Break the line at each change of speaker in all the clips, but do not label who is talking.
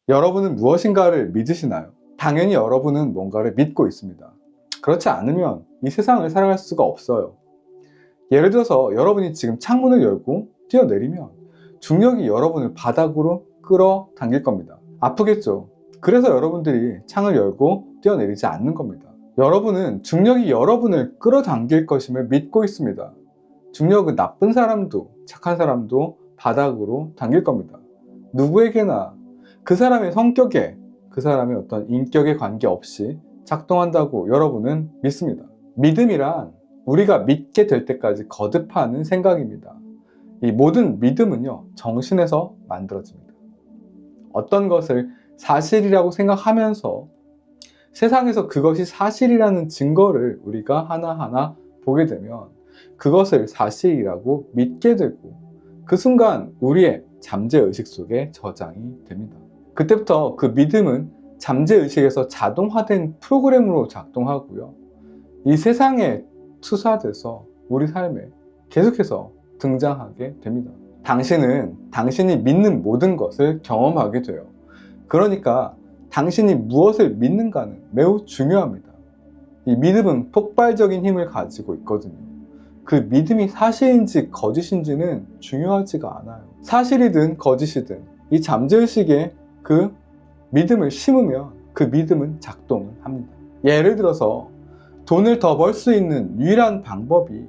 여러분은 무엇인가를 믿으시나요? 당연히 여러분은 뭔가를 믿고 있습니다. 그렇지 않으면 이 세상을 살아갈 수가 없어요. 예를 들어서 여러분이 지금 창문을 열고 뛰어내리면 중력이 여러분을 바닥으로 끌어당길 겁니다. 아프겠죠? 그래서 여러분들이 창을 열고 뛰어내리지 않는 겁니다. 여러분은 중력이 여러분을 끌어당길 것임을 믿고 있습니다. 중력은 나쁜 사람도 착한 사람도 바닥으로 당길 겁니다. 누구에게나 그 사람의 성격에, 그 사람의 어떤 인격에 관계없이 작동한다고 여러분은 믿습니다. 믿음이란 우리가 믿게 될 때까지 거듭하는 생각입니다. 이 모든 믿음은요, 정신에서 만들어집니다. 어떤 것을 사실이라고 생각하면서 세상에서 그것이 사실이라는 증거를 우리가 하나하나 보게 되면 그것을 사실이라고 믿게 되고 그 순간 우리의 잠재의식 속에 저장이 됩니다. 그때부터 그 믿음은 잠재의식에서 자동화된 프로그램으로 작동하고요. 이 세상에 투사돼서 우리 삶에 계속해서 등장하게 됩니다. 당신은 당신이 믿는 모든 것을 경험하게 돼요. 그러니까 당신이 무엇을 믿는가는 매우 중요합니다. 이 믿음은 폭발적인 힘을 가지고 있거든요. 그 믿음이 사실인지 거짓인지는 중요하지가 않아요. 사실이든 거짓이든 이 잠재의식에 그 믿음을 심으면 그 믿음은 작동을 합니다. 예를 들어서 돈을 더 벌 수 있는 유일한 방법이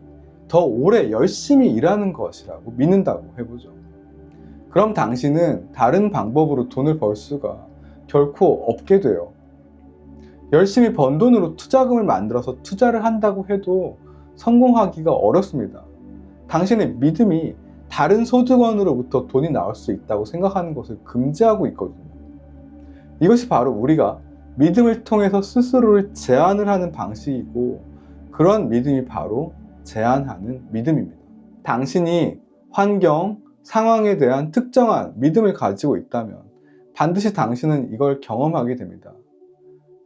더 오래 열심히 일하는 것이라고 믿는다고 해보죠. 그럼 당신은 다른 방법으로 돈을 벌 수가 결코 없게 돼요. 열심히 번 돈으로 투자금을 만들어서 투자를 한다고 해도 성공하기가 어렵습니다. 당신의 믿음이 다른 소득원으로부터 돈이 나올 수 있다고 생각하는 것을 금지하고 있거든요. 이것이 바로 우리가 믿음을 통해서 스스로를 제한을 하는 방식이고 그런 믿음이 바로 제한하는 믿음입니다. 당신이 환경, 상황에 대한 특정한 믿음을 가지고 있다면 반드시 당신은 이걸 경험하게 됩니다.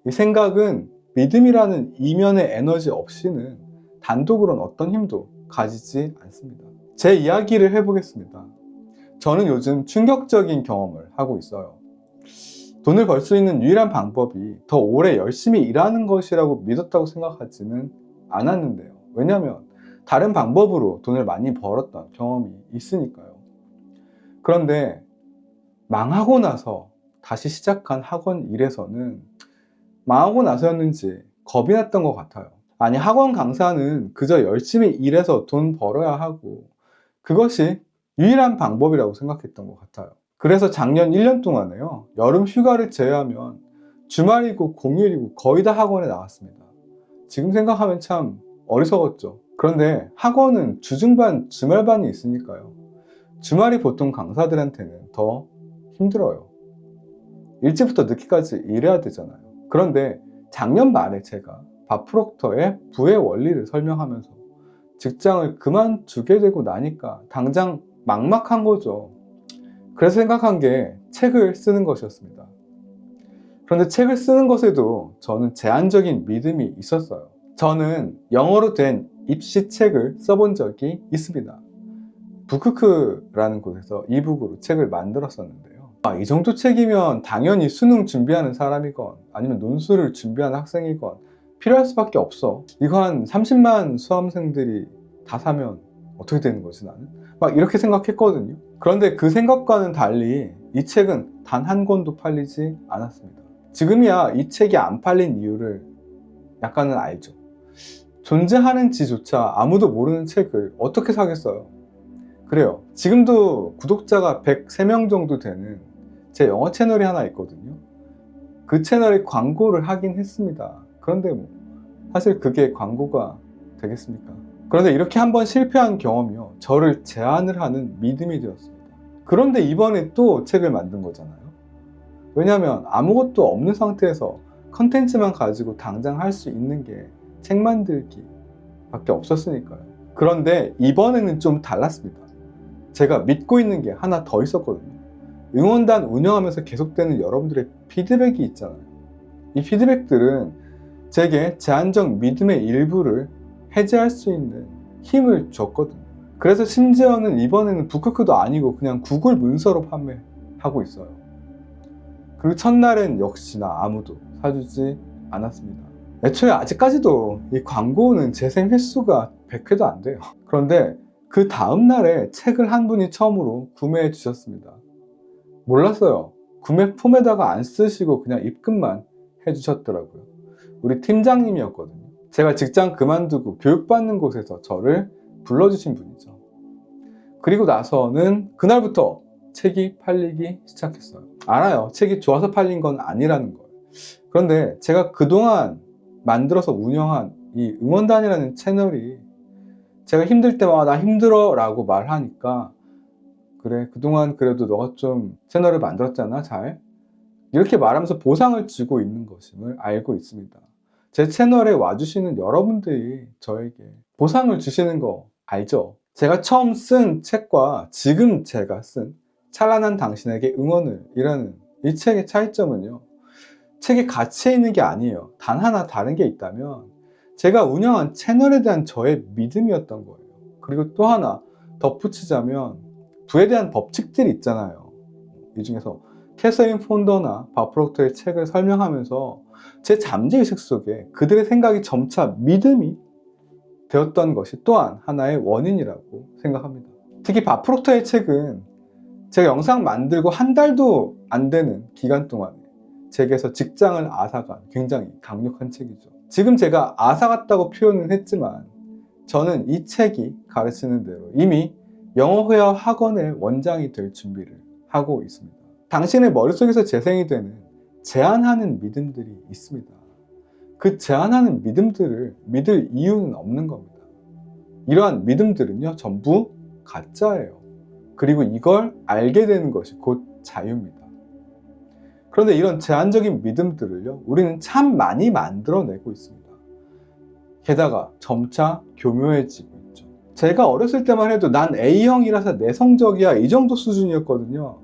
이 생각은 믿음이라는 이면의 에너지 없이는 단독으로는 어떤 힘도 가지지 않습니다. 제 이야기를 해보겠습니다. 저는 요즘 충격적인 경험을 하고 있어요. 돈을 벌 수 있는 유일한 방법이 더 오래 열심히 일하는 것이라고 믿었다고 생각하지는 않았는데요. 왜냐하면 다른 방법으로 돈을 많이 벌었던 경험이 있으니까요. 그런데 망하고 나서 다시 시작한 학원 일에서는 망하고 나서였는지 겁이 났던 것 같아요. 아니, 학원 강사는 그저 열심히 일해서 돈 벌어야 하고 그것이 유일한 방법이라고 생각했던 것 같아요. 그래서 작년 1년 동안에요, 여름 휴가를 제외하면 주말이고 공휴일이고 거의 다 학원에 나왔습니다. 지금 생각하면 참 어리석었죠. 그런데 학원은 주중반, 주말반이 있으니까요. 주말이 보통 강사들한테는 더 힘들어요. 일찍부터 늦게까지 일해야 되잖아요. 그런데 작년 말에 제가 밥 프록터의 부의 원리를 설명하면서 직장을 그만두게 되고 나니까 당장 막막한 거죠. 그래서 생각한 게 책을 쓰는 것이었습니다. 그런데 책을 쓰는 것에도 저는 제한적인 믿음이 있었어요. 저는 영어로 된 입시 책을 써본 적이 있습니다. 북크크라는 곳에서 이북으로 책을 만들었었는데요. 이 정도 책이면 당연히 수능 준비하는 사람이건 아니면 논술을 준비하는 학생이건 필요할 수밖에 없어. 이거 한 30만 수험생들이 다 사면 어떻게 되는 거지 나는? 막 이렇게 생각했거든요. 그런데 그 생각과는 달리 이 책은 단 한 권도 팔리지 않았습니다. 지금이야 이 책이 안 팔린 이유를 약간은 알죠. 존재하는지조차 아무도 모르는 책을 어떻게 사겠어요? 그래요. 지금도 구독자가 103명 정도 되는 제 영어 채널이 하나 있거든요. 그 채널에 광고를 하긴 했습니다. 그런데 사실 그게 광고가 되겠습니까? 그런데 이렇게 한번 실패한 경험이요, 저를 제한을 하는 믿음이 되었습니다. 그런데 이번에 또 책을 만든 거잖아요. 왜냐하면 아무것도 없는 상태에서 컨텐츠만 가지고 당장 할 수 있는 게 책 만들기 밖에 없었으니까요. 그런데 이번에는 좀 달랐습니다. 제가 믿고 있는 게 하나 더 있었거든요. 응원단 운영하면서 계속되는 여러분들의 피드백이 있잖아요. 이 피드백들은 제게 제한적 믿음의 일부를 해제할 수 있는 힘을 줬거든요. 그래서 심지어는 이번에는 북크크도 아니고 그냥 구글 문서로 판매하고 있어요. 그리고 첫날엔 역시나 아무도 사주지 않았습니다. 애초에 아직까지도 이 광고는 재생 횟수가 100회도 안 돼요. 그런데 그 다음날에 책을 한 분이 처음으로 구매해 주셨습니다. 몰랐어요. 구매 폼에다가 안 쓰시고 그냥 입금만 해주셨더라고요. 우리 팀장님이었거든요. 제가 직장 그만두고 교육받는 곳에서 저를 불러주신 분이죠. 그리고 나서는 그날부터 책이 팔리기 시작했어요. 알아요. 책이 좋아서 팔린 건 아니라는 걸. 그런데 제가 그동안 만들어서 운영한 이 응원단이라는 채널이 제가 힘들 때마다 나 힘들어 라고 말하니까 그래 그동안 그래도 너가 좀 채널을 만들었잖아 잘 이렇게 말하면서 보상을 주고 있는 것임을 알고 있습니다. 제 채널에 와주시는 여러분들이 저에게 보상을 주시는 거 알죠? 제가 처음 쓴 책과 지금 제가 쓴 찬란한 당신에게 응원을 이라는 이 책의 차이점은요, 책의 가치에 있는 게 아니에요. 단 하나 다른 게 있다면 제가 운영한 채널에 대한 저의 믿음이었던 거예요. 그리고 또 하나 덧붙이자면 부에 대한 법칙들이 있잖아요. 이 중에서 캐서린 폰더나 밥 프록터의 책을 설명하면서 제 잠재의식 속에 그들의 생각이 점차 믿음이 되었던 것이 또한 하나의 원인이라고 생각합니다. 특히 밥 프록터의 책은 제가 영상 만들고 한 달도 안 되는 기간 동안 제게서 직장을 앗아간 굉장히 강력한 책이죠. 지금 제가 앗아갔다고 표현은 했지만 저는 이 책이 가르치는 대로 이미 영어회화 학원의 원장이 될 준비를 하고 있습니다. 당신의 머릿속에서 재생이 되는 제한하는 믿음들이 있습니다. 그 제한하는 믿음들을 믿을 이유는 없는 겁니다. 이러한 믿음들은요, 전부 가짜예요. 그리고 이걸 알게 되는 것이 곧 자유입니다. 그런데 이런 제한적인 믿음들을요, 우리는 참 많이 만들어내고 있습니다. 게다가 점차 교묘해지고 있죠. 제가 어렸을 때만 해도 난 A형이라서 내성적이야 이 정도 수준이었거든요.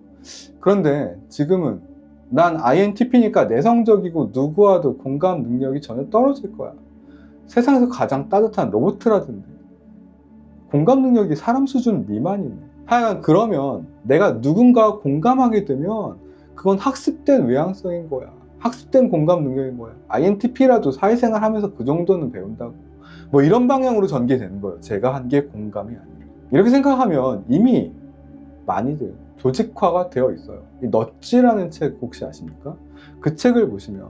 그런데 지금은 난 INTP니까 내성적이고 누구와도 공감 능력이 전혀 떨어질 거야. 세상에서 가장 따뜻한 로봇이라던데 공감 능력이 사람 수준 미만이네. 하여간 그러면 내가 누군가와 공감하게 되면 그건 학습된 외향성인 거야. 학습된 공감 능력인 거야. INTP라도 사회생활 하면서 그 정도는 배운다고. 뭐 이런 방향으로 전개되는 거예요. 제가 한 게 공감이 아니라. 이렇게 생각하면 이미 많이들 조직화가 되어 있어요. 이 넛지라는 책 혹시 아십니까? 그 책을 보시면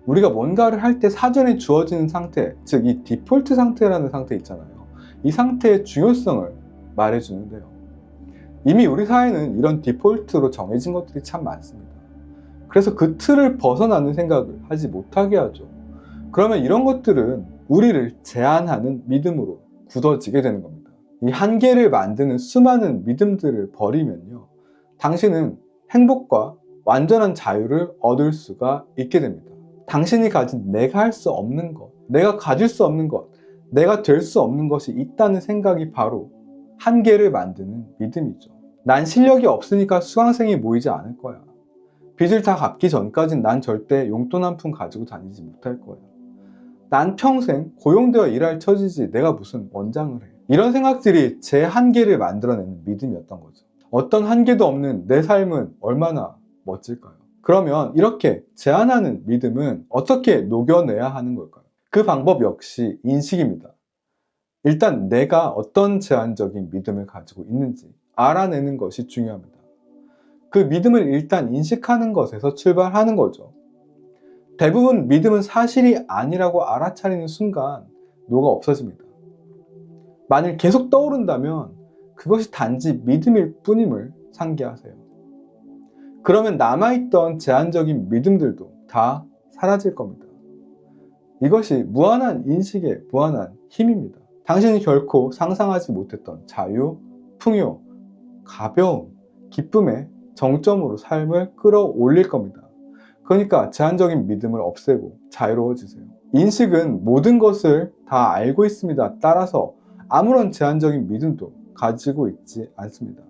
우리가 뭔가를 할 때 사전에 주어지는 상태, 즉 이 디폴트 상태라는 상태 있잖아요. 이 상태의 중요성을 말해주는데요. 이미 우리 사회는 이런 디폴트로 정해진 것들이 참 많습니다. 그래서 그 틀을 벗어나는 생각을 하지 못하게 하죠. 그러면 이런 것들은 우리를 제한하는 믿음으로 굳어지게 되는 겁니다. 이 한계를 만드는 수많은 믿음들을 버리면요, 당신은 행복과 완전한 자유를 얻을 수가 있게 됩니다. 당신이 가진 내가 할 수 없는 것, 내가 가질 수 없는 것, 내가 될 수 없는 것이 있다는 생각이 바로 한계를 만드는 믿음이죠. 난 실력이 없으니까 수강생이 모이지 않을 거야. 빚을 다 갚기 전까진 난 절대 용돈 한 푼 가지고 다니지 못할 거야. 난 평생 고용되어 일할 처지지 내가 무슨 원장을 해. 이런 생각들이 제 한계를 만들어내는 믿음이었던 거죠. 어떤 한계도 없는 내 삶은 얼마나 멋질까요? 그러면 이렇게 제한하는 믿음은 어떻게 녹여내야 하는 걸까요? 그 방법 역시 인식입니다. 일단 내가 어떤 제한적인 믿음을 가지고 있는지 알아내는 것이 중요합니다. 그 믿음을 일단 인식하는 것에서 출발하는 거죠. 대부분 믿음은 사실이 아니라고 알아차리는 순간 노가 없어집니다. 만일 계속 떠오른다면 그것이 단지 믿음일 뿐임을 상기하세요. 그러면 남아있던 제한적인 믿음들도 다 사라질 겁니다. 이것이 무한한 인식의 무한한 힘입니다. 당신이 결코 상상하지 못했던 자유, 풍요, 가벼움, 기쁨의 정점으로 삶을 끌어올릴 겁니다. 그러니까 제한적인 믿음을 없애고 자유로워지세요. 인식은 모든 것을 다 알고 있습니다. 따라서 아무런 제한적인 믿음도 가지고 있지 않습니다.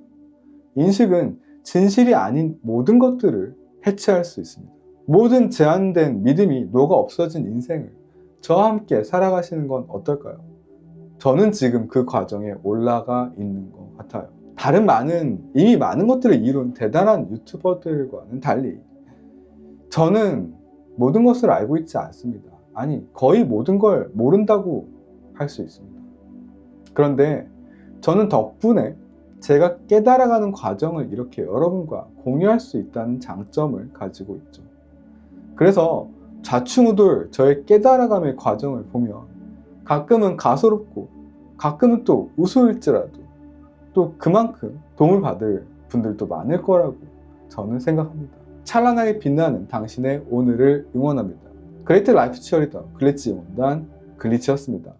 인식은 진실이 아닌 모든 것들을 해체할 수 있습니다. 모든 제한된 믿음이 녹아 없어진 인생을 저와 함께 살아가시는 건 어떨까요? 저는 지금 그 과정에 올라가 있는 것 같아요. 다른 이미 많은 것들을 이룬 대단한 유튜버들과는 달리 저는 모든 것을 알고 있지 않습니다. 아니, 거의 모든 걸 모른다고 할 수 있습니다. 그런데 저는 덕분에 제가 깨달아가는 과정을 이렇게 여러분과 공유할 수 있다는 장점을 가지고 있죠. 그래서 좌충우돌 저의 깨달아감의 과정을 보면 가끔은 가소롭고 가끔은 또 우스울지라도 또 그만큼 도움을 받을 분들도 많을 거라고 저는 생각합니다. 찬란하게 빛나는 당신의 오늘을 응원합니다. 그레이트 라이프 치어리더 글리치 응원단 글리치였습니다.